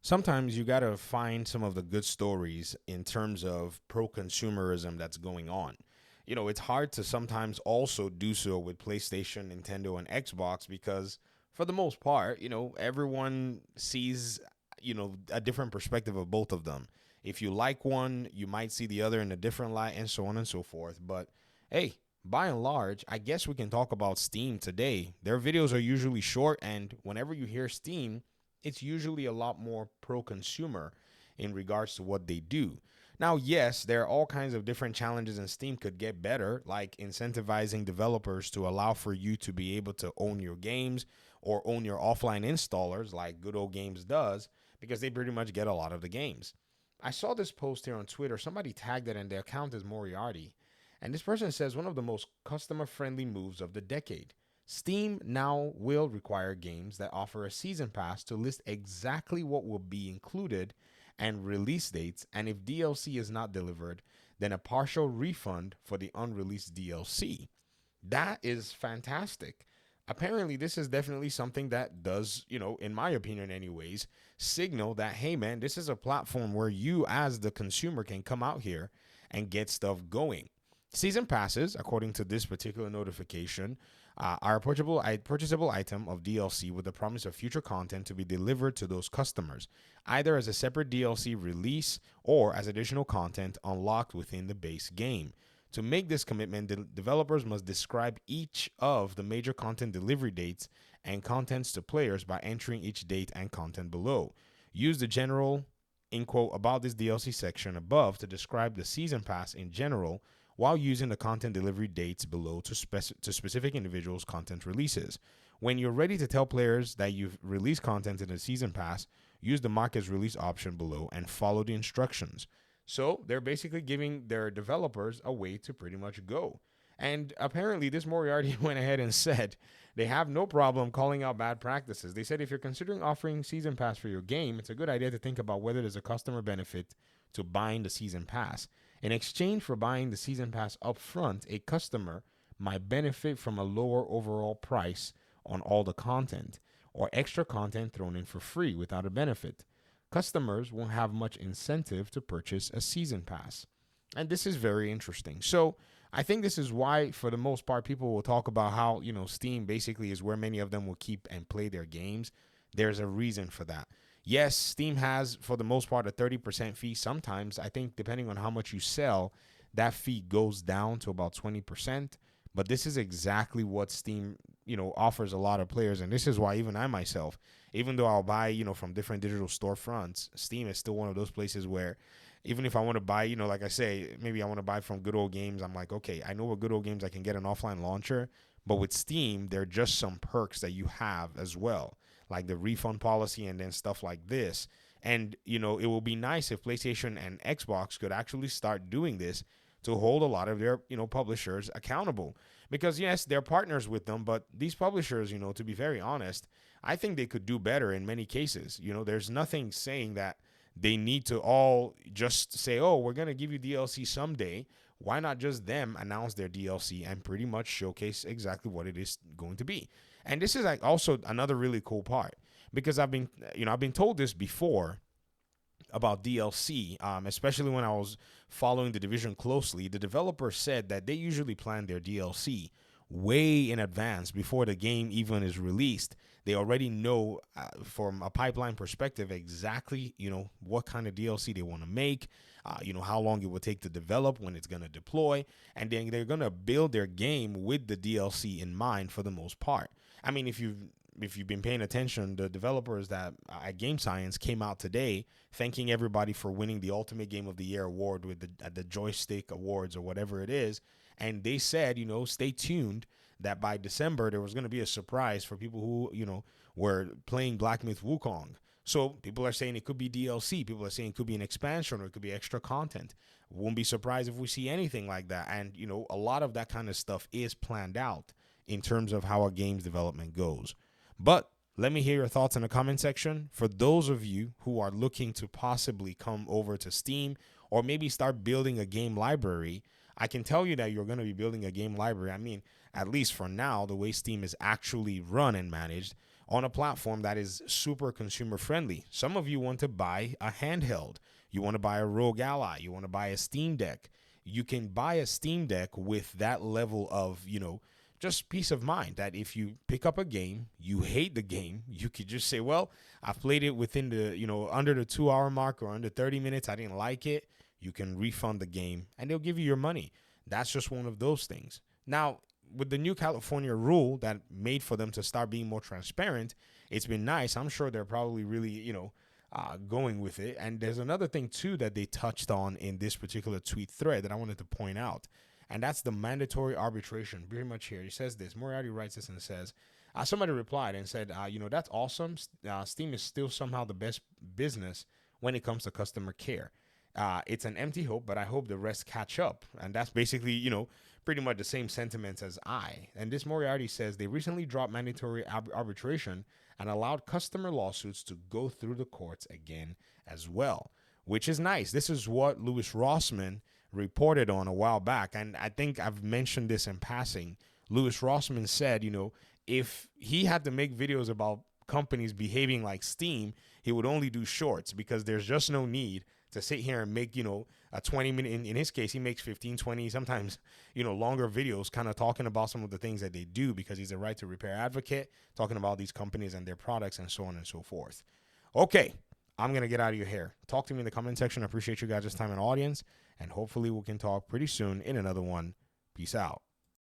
sometimes you got to find some of the good stories in terms of pro consumerism that's going on. It's hard to sometimes also do so with PlayStation, Nintendo, and Xbox because, for the most part, everyone sees, a different perspective of both of them. If you like one, you might see the other in a different light, and so on and so forth. But hey, by and large, I guess we can talk about Steam today. Their videos are usually short, and whenever you hear Steam, it's usually a lot more pro consumer in regards to what they do. Now, yes, there are all kinds of different challenges, and Steam could get better, like incentivizing developers to allow for you to be able to own your games or own your offline installers, like Good Old Games does, because they pretty much get a lot of the games. I saw this post here on Twitter. Somebody tagged it, and the account is Moriarty. And this person says one of the most customer friendly moves of the decade. Steam now will require games that offer a season pass to list exactly what will be included and release dates, and if DLC is not delivered, then a partial refund for the unreleased DLC. That is fantastic. Apparently, this is definitely something that does, in my opinion, anyways, signal that, hey, man, this is a platform where you, as the consumer, can come out here and get stuff going. Season passes, according to this particular notification, are a purchasable item of DLC with the promise of future content to be delivered to those customers, either as a separate DLC release or as additional content unlocked within the base game. To make this commitment, the developers must describe each of the major content delivery dates and contents to players by entering each date and content below. Use the general, in quote, about this DLC section above to describe the season pass in general, while using the content delivery dates below to specific individuals' content releases. When you're ready to tell players that you've released content in the season pass, use the mark as release option below and follow the instructions. So they're basically giving their developers a way to pretty much go. And apparently, this Moriarty went ahead and said they have no problem calling out bad practices. They said if you're considering offering season pass for your game, it's a good idea to think about whether there's a customer benefit to buying the season pass. In exchange for buying the season pass up front, a customer might benefit from a lower overall price on all the content, or extra content thrown in for free without a benefit. Customers won't have much incentive to purchase a season pass. And this is very interesting. So I think this is why, for the most part, people will talk about how, Steam basically is where many of them will keep and play their games. There's a reason for that. Yes, Steam has, for the most part, a 30% fee. Sometimes, I think, depending on how much you sell, that fee goes down to about 20%. But this is exactly what Steam, offers a lot of players. And this is why even I myself, even though I'll buy, from different digital storefronts, Steam is still one of those places where even if I want to buy, like I say, maybe I want to buy from Good Old Games, I'm like, okay, I know with Good Old Games I can get an offline launcher. But with Steam, there are just some perks that you have as well, like the refund policy and then stuff like this. And, it will be nice if PlayStation and Xbox could actually start doing this to hold a lot of their, publishers accountable. Because, yes, they're partners with them, but these publishers, to be very honest, I think they could do better in many cases. There's nothing saying that they need to all just say, oh, we're going to give you DLC someday. Why not just them announce their DLC and pretty much showcase exactly what it is going to be? And this is like also another really cool part, because I've been told this before about DLC, especially when I was following the division closely. The developer said that they usually plan their DLC way in advance before the game even is released. They already know from a pipeline perspective exactly, what kind of DLC they want to make, how long it will take to develop, when it's going to deploy, and then they're going to build their game with the DLC in mind for the most part. I mean, if you've been paying attention, the developers that at Game Science came out today thanking everybody for winning the Ultimate Game of the Year award with the Joystick Awards or whatever it is. And they said, stay tuned, that by December there was going to be a surprise for people who, were playing Black Myth Wukong. So people are saying it could be DLC. People are saying it could be an expansion, or it could be extra content. Won't be surprised if we see anything like that. And, a lot of that kind of stuff is planned out in terms of how a game's development goes. But let me hear your thoughts in the comment section. For those of you who are looking to possibly come over to Steam or maybe start building a game library, I can tell you that you're going to be building a game library. I mean, at least for now, the way Steam is actually run and managed, on a platform that is super consumer friendly. Some of you want to buy a handheld. You want to buy a Rogue Ally. You want to buy a Steam Deck. You can buy a Steam Deck with that level of, just peace of mind that if you pick up a game, you hate the game, you could just say, well, I've played it within the, under the 2 hour mark or under 30 minutes. I didn't like it. You can refund the game and they'll give you your money. That's just one of those things. Now, with the new California rule that made for them to start being more transparent, it's been nice. I'm sure they're probably really, going with it. And there's another thing, too, that they touched on in this particular tweet thread that I wanted to point out. And that's the mandatory arbitration. Pretty much here. He says this. Moriarty writes this and says, somebody replied and said, that's awesome. Steam is still somehow the best business when it comes to customer care. It's an empty hope, but I hope the rest catch up. And that's basically, pretty much the same sentiments as I. And this Moriarty says they recently dropped mandatory arbitration and allowed customer lawsuits to go through the courts again as well, which is nice. This is what Louis Rossman reported on a while back. And I think I've mentioned this in passing. Louis Rossman said, if he had to make videos about companies behaving like Steam, he would only do shorts because there's just no need to sit here and make, a 20-minute, in his case, he makes 15, 20, sometimes, longer videos kind of talking about some of the things that they do because he's a right to repair advocate, talking about these companies and their products and so on and so forth. Okay, I'm going to get out of your hair. Talk to me in the comment section. I appreciate you guys' time and audience, and hopefully we can talk pretty soon in another one. Peace out.